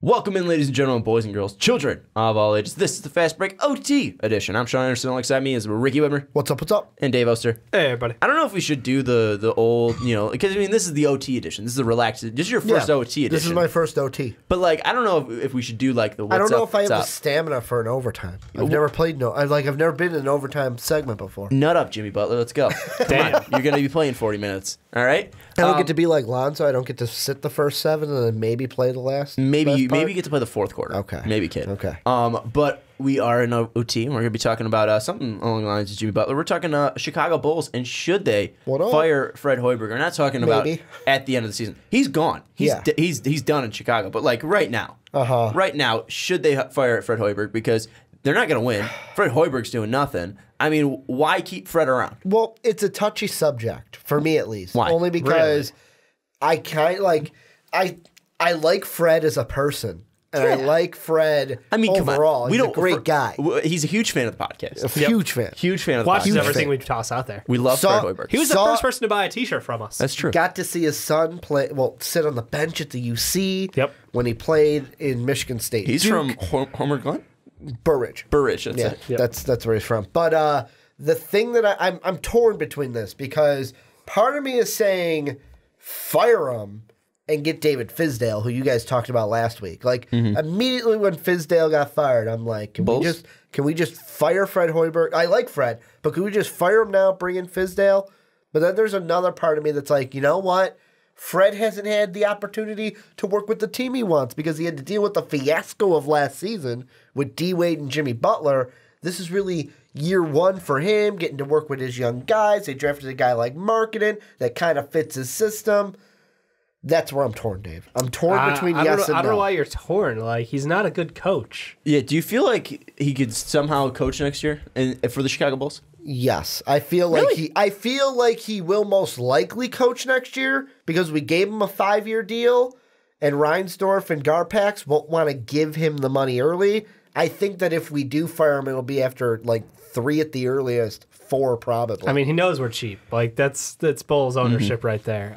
Welcome in, ladies and gentlemen, boys and girls, children of all ages. This is the Fast Break OT edition. I'm Sean Anderson. Alongside me is Ricky Widmer. What's up, what's up? And Dave Oster. Hey, everybody. I don't know if we should do the old, because, this is the OT edition. This is the relaxed. This is your first OT edition. This is my first OT. But, I don't know if we should do, the what's up, I don't know if I have the stamina for an overtime. I've never played I've never been in an overtime segment before. Nut up, Jimmy Butler. Let's go. Damn. You're going to be playing 40 minutes. All right? I don't get to be like Lonzo. I don't get to sit the first 7 and then maybe play the last. Maybe you get to play the fourth quarter. Okay. Maybe, kid. Okay. But we are in OT, and we're going to be talking about something along the lines of Jimmy Butler. We're talking Chicago Bulls, and should they fire Fred Hoiberg? We're not talking about at the end of the season. He's gone. He's done in Chicago. But, right now. Right now, should they fire Fred Hoiberg? Because they're not going to win. Fred Hoiberg's doing nothing. I mean, why keep Fred around? Well, it's a touchy subject, for me at least. Why? Only because I I like Fred as a person. And I like Fred overall. He's a great guy. He's a huge fan of the podcast. Huge fan. Huge fan of the podcast. Watches everything we toss out there. We love Fred Hoiberg. He was the first person to buy a T-shirt from us. That's true. Got to see his son sit on the bench at the UC when he played in Michigan State. He's from Homer Glen? Burridge. That's it. Yep. That's where he's from. But the thing that I'm torn between this, because part of me is saying fire him and get David Fizdale, who you guys talked about last week. Immediately when Fizdale got fired, I'm like, can we just fire Fred Hoiberg? I like Fred, but can we just fire him now, bring in Fizdale? But then there's another part of me that's like, you know what? Fred hasn't had the opportunity to work with the team he wants because he had to deal with the fiasco of last season with D. Wade and Jimmy Butler. This is really year one for him, getting to work with his young guys. They drafted a guy like Marketing that kind of fits his system. That's where I'm torn, Dave. I'm torn between yes and no. I don't know why you're torn. He's not a good coach. Yeah, do you feel like he could somehow coach next year for the Chicago Bulls? Yes, I feel like he will most likely coach next year because we gave him a 5-year deal, and Reinsdorf and Garpax won't want to give him the money early. I think that if we do fire him, it'll be after 3 at the earliest, 4 probably. I mean, he knows we're cheap. That's Bulls ownership right there.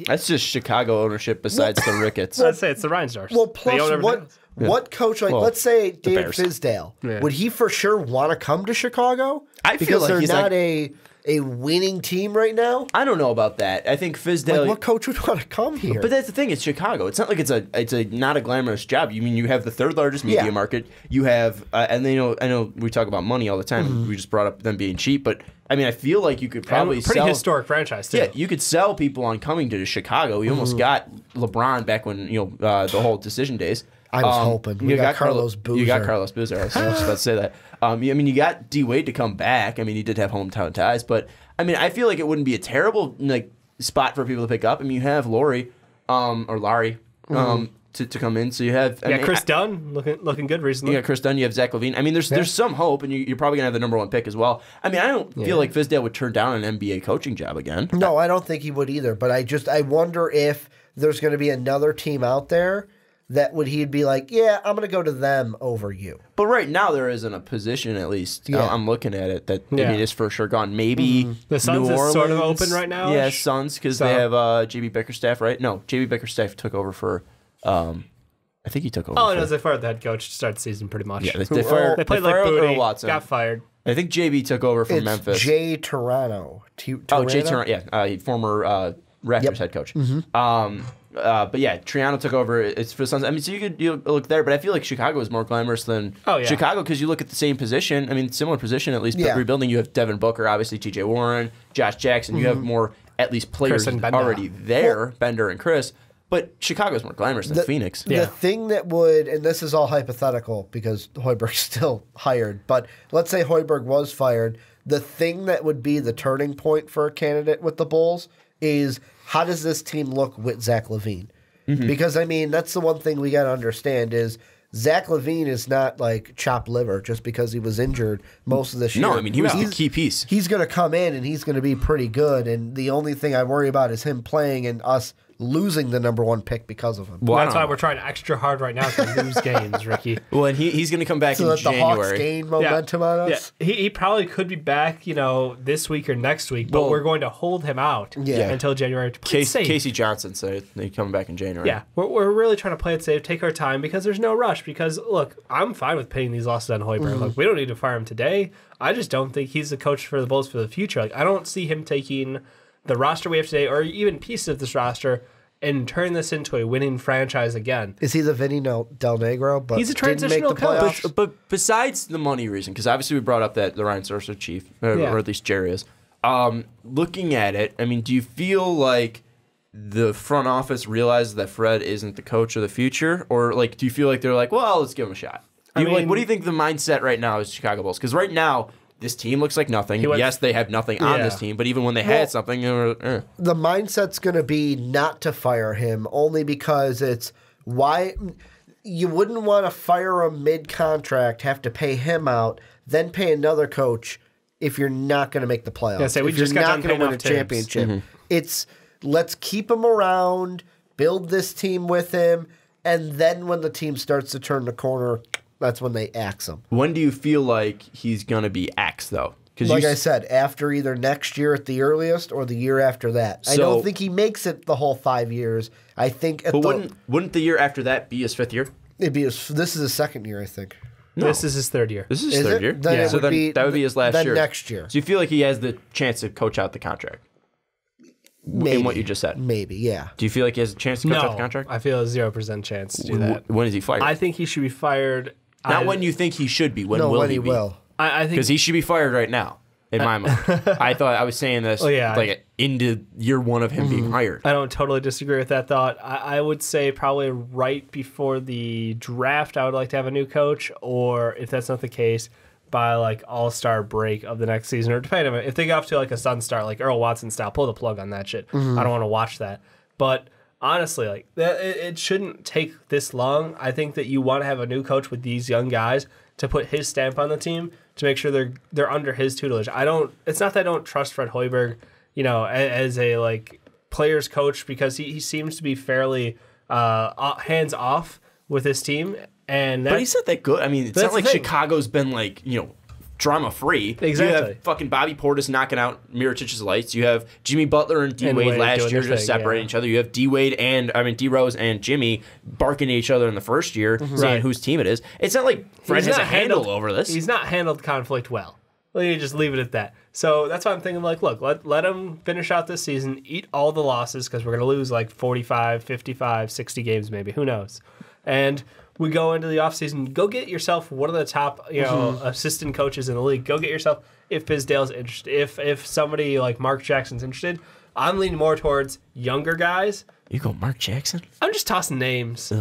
That's just Chicago ownership besides the Ricketts. I'd say it's the Reinsdorfs. Well, plus what coach, let's say Dave Fizdale, would he for sure want to come to Chicago? I feel like they're he's not a winning team right now. I don't know about that. I think Fizdale. What coach would want to come here? But that's the thing. It's Chicago. It's not like it's not a glamorous job. You have the 3rd largest media market. You have, and I know we talk about money all the time. We just brought up them being cheap, but I mean, I feel like you could probably pretty historic franchise too. Yeah, you could sell people on coming to Chicago. You almost got LeBron back when the whole decision days. I was hoping. You got Carlos Boozer. You got Carlos Boozer. I was just about to say that. You got D. Wade to come back. I mean, he did have hometown ties, but I mean, I feel like it wouldn't be a terrible spot for people to pick up. I mean, you have Larry to come in, so you have Chris Dunn looking good recently. You got Chris Dunn. You have Zach LaVine. I mean, there's some hope, and you're probably gonna have the number 1 pick as well. I mean, I don't feel like Fizdale would turn down an NBA coaching job again. No, I don't think he would either. But I wonder if there's going to be another team out there that he'd be like, yeah, I'm going to go to them over you. But right now there isn't a position, at least. I'm looking at it, that it is for sure gone. Maybe the Suns is sort of open right now. Yeah, Suns, because they have JB Bickerstaff, right? No, JB Bickerstaff took over for I think he took over. Oh, no, they fired the head coach to start the season pretty much. Yeah, they played Booty, Earl Watson. Got fired. I think JB took over from Memphis. Jay Toronto. Jay Toronto, former Raptors head coach. But yeah, Triano took over. It's for the Suns. I mean, so you could look there, but I feel like Chicago is more glamorous than Chicago because you look at the same position. I mean, similar position at least. But rebuilding, you have Devin Booker, obviously T.J. Warren, Josh Jackson. You have more at least players already there, Bender and Chris. But Chicago's more glamorous than Phoenix. The thing that would, and this is all hypothetical because Hoiberg's still hired, but let's say Hoiberg was fired. The thing that would be the turning point for a candidate with the Bulls is, how does this team look with Zach LaVine? Because, I mean, that's the one thing we got to understand is Zach LaVine is not like chopped liver just because he was injured most of this year. No, I mean, he was the key piece. He's going to come in and he's going to be pretty good, and the only thing I worry about is him playing and us losing the number 1 pick because of him. Well, that's why we're trying extra hard right now to lose games, Ricky. Well, and he's going to come back in January. The Hawks gain momentum on us? Yeah. He probably could be back, this week or next week, but we're going to hold him out until January. To play it safe. Casey Johnson said he's coming back in January. Yeah, we're really trying to play it safe, take our time, because there's no rush. Because, look, I'm fine with paying these losses on Hoiberg. Look, we don't need to fire him today. I just don't think he's the coach for the Bulls for the future. Like, I don't see him taking the roster we have today, or even pieces of this roster, and turn this into a winning franchise again. Is he the Vinny Del Negro? But he's a transitional coach. But besides the money reason, because obviously we brought up that the Ryan Sorcerer chief, or at least Jerry is. Looking at it, I mean, do you feel like the front office realizes that Fred isn't the coach of the future, or like do you feel like they're like, well, let's give him a shot? What do you think the mindset right now is Chicago Bulls? Because right now, this team looks like nothing. Yes, they have nothing on this team, but even when they had something, they were, the mindset's going to be not to fire him, only because it's why you wouldn't want to fire him mid-contract, have to pay him out, then pay another coach if you're not going to make the playoffs. We just got done win a championship. It's let's keep him around, build this team with him, and then when the team starts to turn the corner, that's when they axe him. When do you feel like he's going to be axed, though? Like I said, after either next year at the earliest or the year after that. I don't think he makes it the whole 5 years. I think. Wouldn't the year after that be his 5th year? This is his 2nd year, I think. No. This is his 3rd year. This is his 3rd year? Then that would be his last year. Next year. So you feel like he has the chance to coach out the contract? Maybe. In what you just said? Maybe, yeah. Do you feel like he has a chance to coach out the contract? I feel a 0% chance to do that. When is he fired? I think he should be fired. Not when you think he should be. When he be? Will. I think because he should be fired right now. In my mind, I thought I was saying this like into year 1 of him being hired. I don't totally disagree with that thought. I would say probably right before the draft, I would like to have a new coach, or if that's not the case, by like all-star break of the next season, or depending on if they get off to like a sun start, like Earl Watson style, pull the plug on that shit. I don't want to watch that, but. Honestly, like it shouldn't take this long. I think that you want to have a new coach with these young guys to put his stamp on the team to make sure they're under his tutelage. It's not that I don't trust Fred Hoiberg, as a like players coach, because he seems to be fairly hands off with his team. But he's not that good. I mean, it's not like Chicago's been like drama-free. Exactly. You have fucking Bobby Portis knocking out Mirotich's lights. You have Jimmy Butler and D-Wade last year just separating each other. You have D-Rose and Jimmy barking at each other in the first year, saying whose team it is. It's not like Fred has a handle over this. He's not handled conflict well. Let me just leave it at that. So that's why I'm thinking, like, look, let him finish out this season, eat all the losses, because we're going to lose like 45, 55, 60 games maybe. Who knows? And we go into the offseason, go get yourself one of the top, assistant coaches in the league. Go get yourself, if Fizdale's interested, if somebody like Mark Jackson's interested. I'm leaning more towards younger guys. You go Mark Jackson? I'm just tossing names.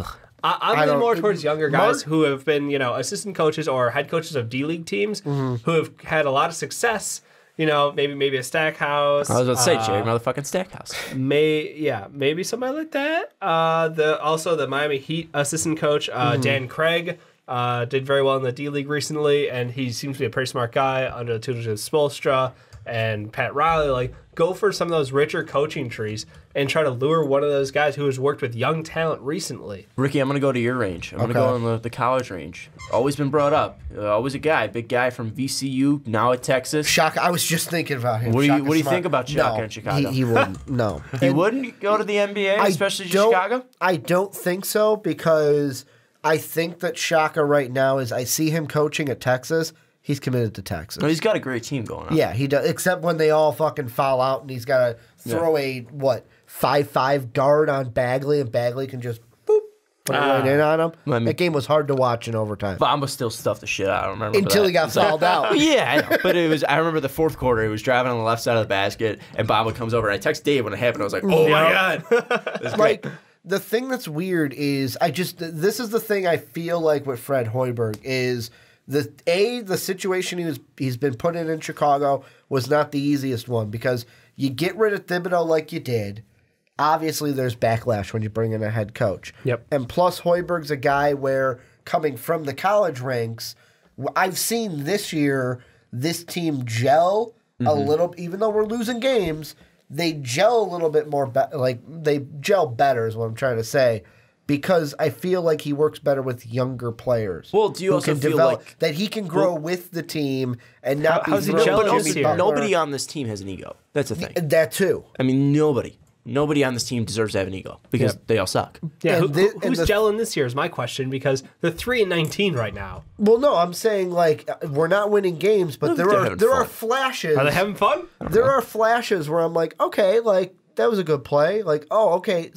I'm leaning more towards younger guys who have been, assistant coaches or head coaches of D-League teams who have had a lot of success. Maybe a Stackhouse. I was about to say, Jerry motherfucking Stackhouse. Maybe somebody like that. The Miami Heat assistant coach, Dan Craig, did very well in the D-League recently, and he seems to be a pretty smart guy under the tutelage of Spoelstra and Pat Riley. Like, go for some of those richer coaching trees and try to lure one of those guys who has worked with young talent recently. Ricky, I'm going to go to your range. I'm going to go on the college range. Always been brought up. Always a guy, big guy from VCU, now at Texas. Shaka, I was just thinking about him. What do you think about Shaka in Chicago? He wouldn't. No. He wouldn't go to the NBA, especially Chicago? I don't think so, because I think that Shaka right now I see him coaching at Texas. He's committed to Texas. No, he's got a great team going on. Yeah, he does. Except when they all fucking foul out and he's got to throw a 5'5" guard on Bagley, and Bagley can just boop put it right in on him. That game was hard to watch in overtime. Bamba still stuffed the shit out. I don't remember until he got fouled out. Yeah, I know. But I remember the fourth quarter. He was driving on the left side of the basket, and Bamba comes over. And I text Dave when it happened. I was like, "Oh my god!" It's like the thing that's weird is this is the thing I feel like with Fred Hoiberg is. The situation he's been put in Chicago was not the easiest one, because you get rid of Thibodeau like you did. Obviously, there's backlash when you bring in a head coach. Yep. And plus, Hoiberg's a guy where, coming from the college ranks, I've seen this year this team gel a little, even though we're losing games. they gel a little bit more, they gel better is what I'm trying to say. Because I feel like he works better with younger players. Well, do you also feel like that he can grow with the team and not how's be he gelling this year? Nobody on this team has an ego. That's the thing. That too. I mean, nobody on this team deserves to have an ego because they all suck. Yeah, who's gelling this year is my question because they're 3-19 right now. Well, no, I'm saying like we're not winning games, but there are flashes. Are they having fun? There are flashes where I'm like, okay, like that was a good play. Like, oh, okay,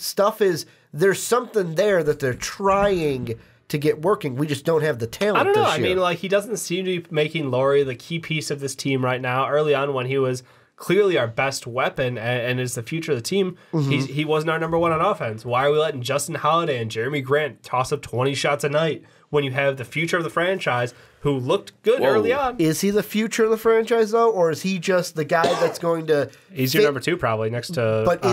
there's something there that they're trying to get working. We just don't have the talent. I don't know. This year. I mean, like he doesn't seem to be making Laurie the key piece of this team right now. Early on, when he was clearly our best weapon and is the future of the team, he wasn't our number one on offense. Why are we letting Justin Holiday and Jeremy Grant toss up 20 shots a night when you have the future of the franchise who looked good early on? Is he the future of the franchise though, or is he just the guy that's going to? He's your number two probably next to. But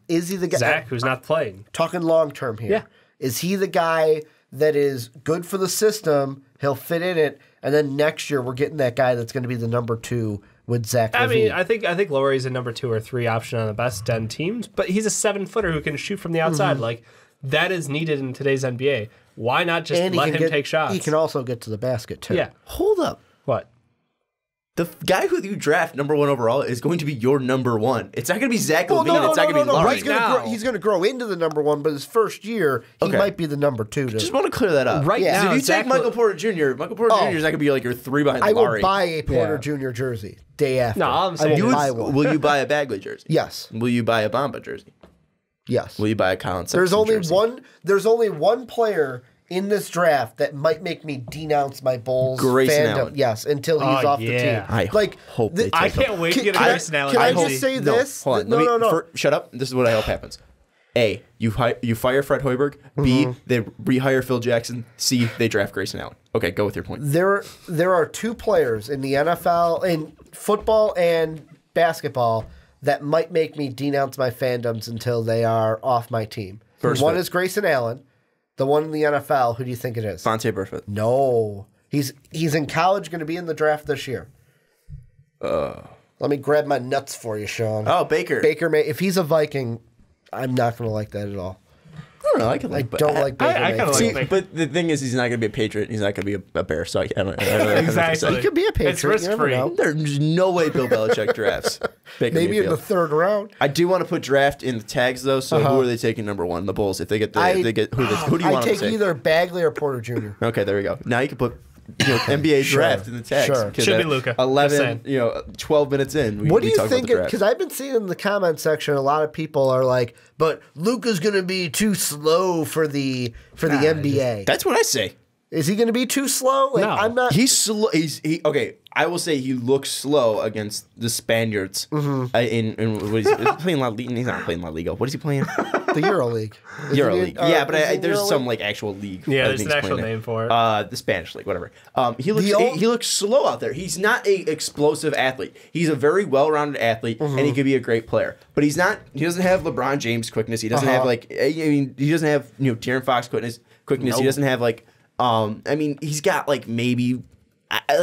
is he the guy? Zach, who's not playing? Talking long term here. Yeah. Is he the guy that is good for the system? He'll fit in it, and then next year we're getting that guy that's going to be the number two with Zach LaVine. I mean, I think Laurie's a number 2 or 3 option on the best 10 teams, but he's a 7-footer who can shoot from the outside. Like that is needed in today's NBA. Why not just let him take shots? He can also get to the basket too. Yeah. Hold up. What? The guy who you draft number 1 overall is going to be your number 1. It's not going to be Zach LaVine. It's not going to be Laurie. He's going to grow into the number 1, but his first year, he might be the number 2. Just want to clear that up. Right now, if you take Michael Porter Jr., is not going to be like your 3 behind Laurie. I will buy a Porter Jr. jersey day after. No, I'm saying will you buy a Bagley jersey? Yes. Will you buy a Bamba jersey? Yes. Will you buy a Colin Sexton There's only one player in this draft that might make me denounce my Bulls fandom. Yes, until he's off the team. I hope they take I can't wait to get a Grayson Allen. Can I just say this? Hold on. No. Shut up. This is what I hope happens. A, you fire Fred Hoiberg. B, they rehire Phil Jackson. C, they draft Grayson Allen. Okay, go with your point. There are 2 players in the NFL, in football and basketball, that might make me denounce my fandoms until they are off my team. One is Grayson Allen. The one in the NFL, who do you think it is? Vontae Burfict. No. He's in college, going to be in the draft this year. Let me grab my nuts for you, Sean. Oh, Baker. If he's a Viking, I'm not going to like that at all. I don't know. I don't like Baker. I kind of like Baker. But the thing is, he's not going to be a Patriot. He's not going to be a Bear. So I don't exactly. He could be a Patriot. It's risk-free. There's no way Bill Belichick drafts Baker Maybe Mayfield. in the 3rd round. I do want to put draft in the tags though. So who are they taking number 1? The Bulls. If they get who do you want to take? I take either Bagley or Porter Jr. Okay, there we go. Now you can put NBA draft in the tags. Sure. Should be Luka. 12 minutes in. What do you think? Because I've been seeing in the comment section, a lot of people are like, "But Luka's going to be too slow for the NBA." That's what I say. Is he going to be too slow? No. I'm not. He's slow. Okay. I will say he looks slow against the Spaniards. In what is he playing? La Liga? He's not playing La Liga. What is he playing? The EuroLeague. EuroLeague. Yeah, but there's some like actual league. Yeah, there's an actual name for it. The Spanish league, whatever. He looks slow out there. He's not a explosive athlete. He's a very well-rounded athlete, and he could be a great player. But he's not. He doesn't have LeBron James quickness. He doesn't have he doesn't have De'Aaron Fox quickness. Nope. He doesn't have he's got maybe.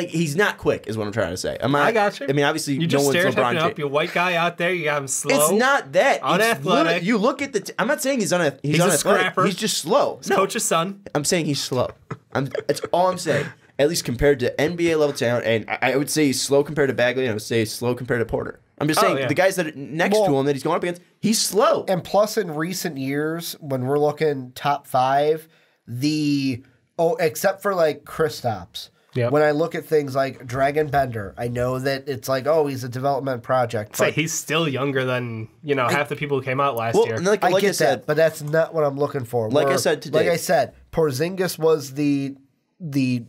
He's not quick, is what I'm trying to say. I got you. I mean, obviously, you just stereotyping up your white guy out there. You got him slow. It's not that unathletic. You look at the. I'm not saying he's unathletic. He's a scrapper. He's just slow. His coach's son. I'm saying he's slow. That's all I'm saying. At least compared to NBA level talent, and I would say he's slow compared to Bagley, and I would say he's slow compared to Porter. I'm just saying the guys that are next to him that he's going up against, he's slow. And plus, in recent years, when we're looking top 5, except for Kristaps. Yep. When I look at things like Dragon Bender, I know that it's he's a development project. But he's still younger than half the people who came out last year. Like I get that, but that's not what I'm looking for. I said today, like I said, Porzingis was he's the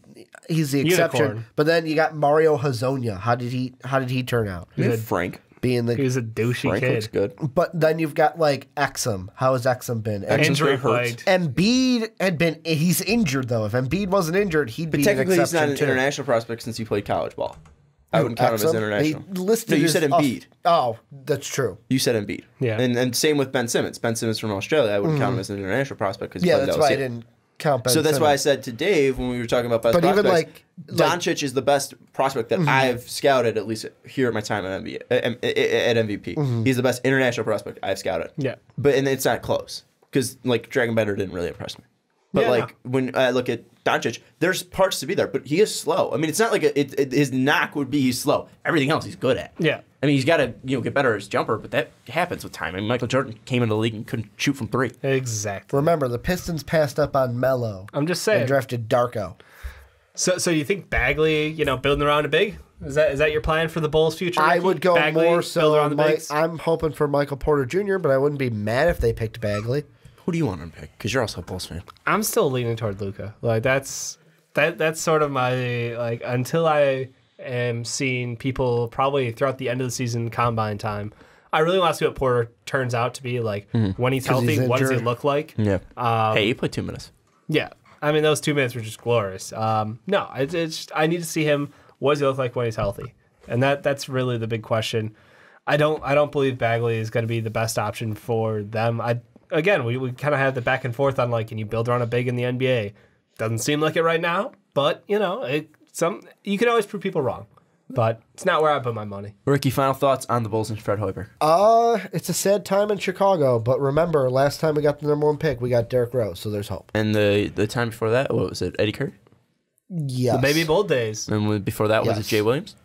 exception. Unicorn. But then you got Mario Hezonja. How did he turn out? Frank. He was a douchey Frank kid. Looks good. But then you've got Exum. How has Exum been? Injury plagued. Embiid he's injured though. If Embiid wasn't injured, he'd be an exception. But technically he's not an international prospect since he played college ball. I wouldn't count him as international. You said Embiid. Oh, that's true. You said Embiid. Yeah. And same with Ben Simmons. Ben Simmons from Australia, I wouldn't count him as an international prospect because that's why I didn't. count Ben So that's Simmons. why I said to Dave when we were talking about best But even prospects, like Doncic is the best prospect that I've scouted, at least here at my time at MVP. He's the best international prospect I've scouted. Yeah. And it's not close because like Dragon Bender didn't really impress me. But Yeah. like when I look at Doncic, there's parts to be there, but he is slow. I mean, it's not like his knock would be he's slow. Everything else he's good at. Yeah. I mean, he's got to get better at his jumper, but that happens with time. I mean, Michael Jordan came into the league and couldn't shoot from three. Exactly. Remember, the Pistons passed up on Melo. I'm just They saying. drafted Darko. So you think Bagley, building around a big? Is that your plan for the Bulls' future? I Ricky? would go Bagley, more build so. around the bigs? I'm hoping for Michael Porter Jr., but I wouldn't be mad if they picked Bagley. Who do you want to pick? Because you're also a Bulls fan. I'm still leaning toward Luka. Like that's sort of my like until I am seeing people probably throughout the end of the season combine time. I really want to see what Porter turns out to be like when he's healthy. he's What does he injured. look like? Yeah. Hey, you played 2 minutes. Yeah, I mean those 2 minutes were just glorious. No, it's just, I need to see him. What does he look like when he's healthy? And that's really the big question. I don't believe Bagley is going to be the best option for them. Again, we kind of have the back and forth on like, can you build around a big in the NBA? Doesn't seem like it right now, but you can always prove people wrong. But it's not where I put my money. Ricky, final thoughts on the Bulls and Fred Hoiberg. It's a sad time in Chicago, but remember, last time we got the number 1 pick, we got Derrick Rose, so there's hope. And the time before that, what was it? Eddie Curry? Yes. The baby bold days. And before that, was it Yes. Jay Williams?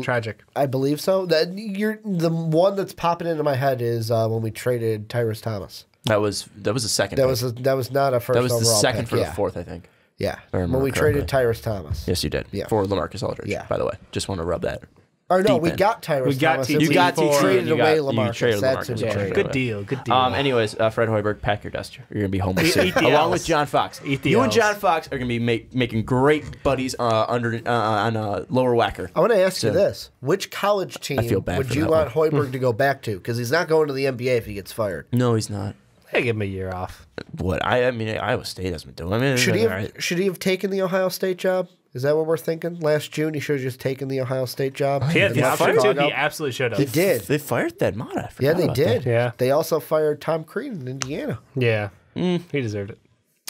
Tragic. I believe so. That you're the one that's popping into my head is when we traded Tyrese Thomas. That was a second. That pick. was not a first. That was the overall second pick. for yeah. the fourth, I think. Yeah, I remember when we correctly. traded Tyrese Thomas. Yes, you did. Yeah. For LaMarcus Aldridge. Yeah. By the way, just want to rub that. Or no, Deep we in. got Tyrese We got Thomas. TT and You got we TT. traded You away got- you LaMarcus. traded That's LaMarcus. who we Yeah, traded Good away. deal. Good deal. Anyways, Fred Hoiberg, pack your dust. You're gonna be home soon, Eat the along L's. with John Fox. Eat the You and L's. John Fox are gonna be making great buddies on Lower Whacker. I want to ask you So- this: which college team feel bad would for you that want Hoiberg to go back to? Because he's not going to the NBA if he gets fired. No, he's not. Hey, give him a year off. What I mean, Iowa State has been doing. I mean, Should he all have? right. Should he have taken the Ohio State job? Is that what we're thinking? Last June, he should have just taken the Ohio State job. He had and the left option to. Chicago. He absolutely should He have. did. They fired that mod. I Yeah, forgot they about did. that. Yeah. They also fired Tom Crean in Indiana. Yeah. He deserved it.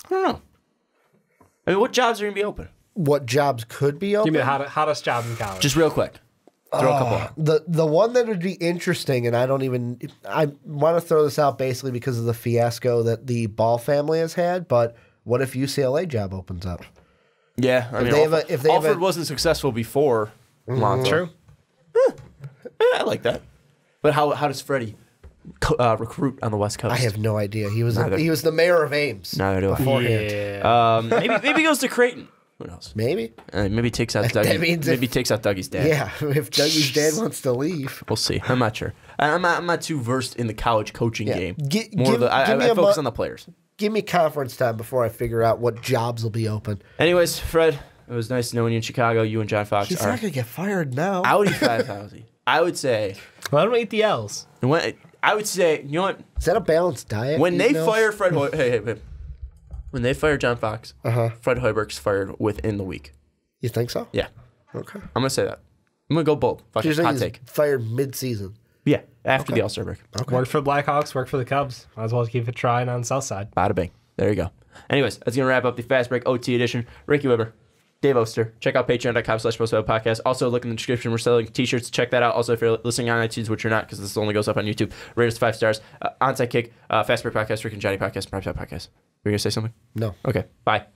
I don't know. I mean, what jobs are gonna be open? What jobs could be open? Give me the hottest job in college. Just real quick. Throw a couple out. The one that would be interesting, and I want to throw this out basically because of the fiasco that the Ball family has had. But what if UCLA job opens up? Yeah, I mean, they have Alfred, if they have Alfred a- wasn't successful before Lonzo. True. I like that. But how does Freddie recruit on the West Coast? I have no idea. He was Neither. he was the mayor of Ames. Neither do I. beforehand. Yeah. Maybe he goes to Creighton. Who knows? Maybe. Maybe takes out That Dougie. means Maybe if- takes out Dougie's dad. Yeah, if Dougie's dad wants to leave. We'll see. I'm not sure. I'm not too versed in the college coaching Yeah. game. Give More of me I a focus mo- on the players. Give me conference time before I figure out what jobs will be open. Anyways, Fred, it was nice knowing you in Chicago. You and John Fox He's are not going to get fired now. Audi 5000. I would say. Why don't we eat the L's? I would say, you know what? Is that a balanced diet? When they eating those? fire Fred Hoiberg, when they fire John Fox, Fred Hoiberg's fired within the week. You think so? Yeah, Okay. I'm gonna say that. I'm gonna go bold. Fuck You're it, saying hot he's take. fired mid-season. Yeah, after the All-Star break. Worked for the Blackhawks, worked for the Cubs. Might as well keep it trying on the South Side. Bada bing. There you go. Anyways, that's gonna wrap up the Fast Break OT edition. Ricky Widmer, Dave Oster. Check out patreon.com/postwebpodcast. Also, look in the description. We're selling t-shirts. Check that out. Also, if you're listening on iTunes, which you're not, because this only goes up on YouTube, rate us 5 stars. Onside Kick, Fast Break Podcast, Rick and Johnny Podcast, Primetime Podcast. Were you gonna say something? No. Okay. Bye.